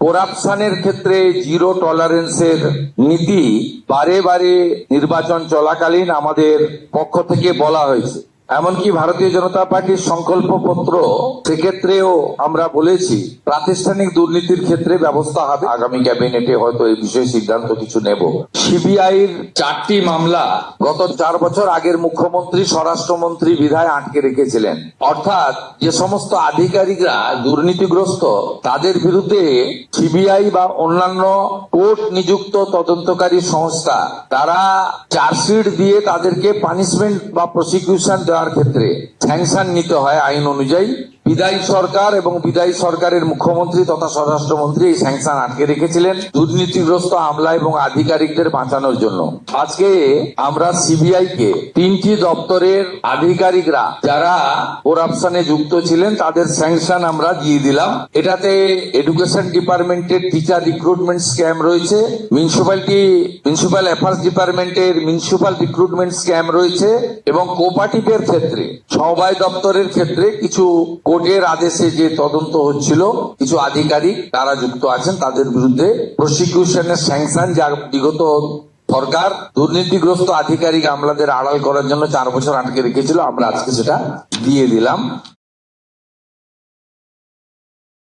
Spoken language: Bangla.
করাপশনের ক্ষেত্রে জিরো টলারেন্সের নীতি বারে বারে নির্বাচন চলাকালীন আমাদের পক্ষ থেকে বলা হয়েছে। এমনকি ভারতীয় জনতা পার্টির সংকল্পপত্র সেক্ষেত্রেও আমরা বলেছি প্রাতিষ্ঠানিক দুর্নীতির ক্ষেত্রে ব্যবস্থা হবে। আগামী ক্যাবিনেটে হয়তো এই বিষয়ে সিদ্ধান্ত কিছু নেব। সিবিআইর 4টি মামলা গত 4 বছর আগের মুখ্যমন্ত্রী, স্বরাষ্ট্রমন্ত্রী বিধায় আটকে রেখেছিলেন। অর্থাৎ যে সমস্ত আধিকারিকরা দুর্নীতিগ্রস্ত তাদের বিরুদ্ধে সিবিআই বা অন্যান্য কোর্ট নিযুক্ত তদন্তকারী সংস্থা তারা চার্জশিট দিয়ে তাদেরকে পানিশমেন্ট বা প্রসিকিউশন দেওয়ার ক্ষেত্রে স্যাংশন নিতে হয় আইন অনুযায়ী। বিদায়ী সরকার এবং বিদায়ী সরকারের মুখ্যমন্ত্রী তথা স্বরাষ্ট্রমন্ত্রী এই স্যাংশন আটকে রেখেছিলেন দুর্নীতিগ্রস্ত আমলা এবং আধিকারিকদের বাঁচানোর জন্য। আজকে আমরা সিবিআই কে 3টি দপ্তরের আধিকারিকরা যারা করাপশনে যুক্ত ছিলেন তাদের স্যাংশন আমরা দিয়ে দিলাম। এটাতে এডুকেশন ডিপার্টমেন্টের টিচার রিক্রুটমেন্ট স্ক্যাম রয়েছে, মিউনিসিপ্যাল অ্যাফেয়ার্স ডিপার্টমেন্টের মিউনিসিপ্যাল রিক্রুটমেন্ট স্ক্যাম রয়েছে এবং কোঅপারেটিভের ক্ষেত্রে সমবায় দপ্তরের ক্ষেত্রে কিছু কোর্টের আদেশে যে তদন্ত হচ্ছিল কিছু আধিকারিক তারা যুক্ত আছেন, তাদের বিরুদ্ধে প্রসিকিউশনের স্যাংশন যা বিগত সরকার দুর্নীতিগ্রস্ত আধিকারিক আমলাদের আড়াল করার জন্য 4 বছর আটকে রেখেছিল আমরা আজকে সেটা দিয়ে দিলাম।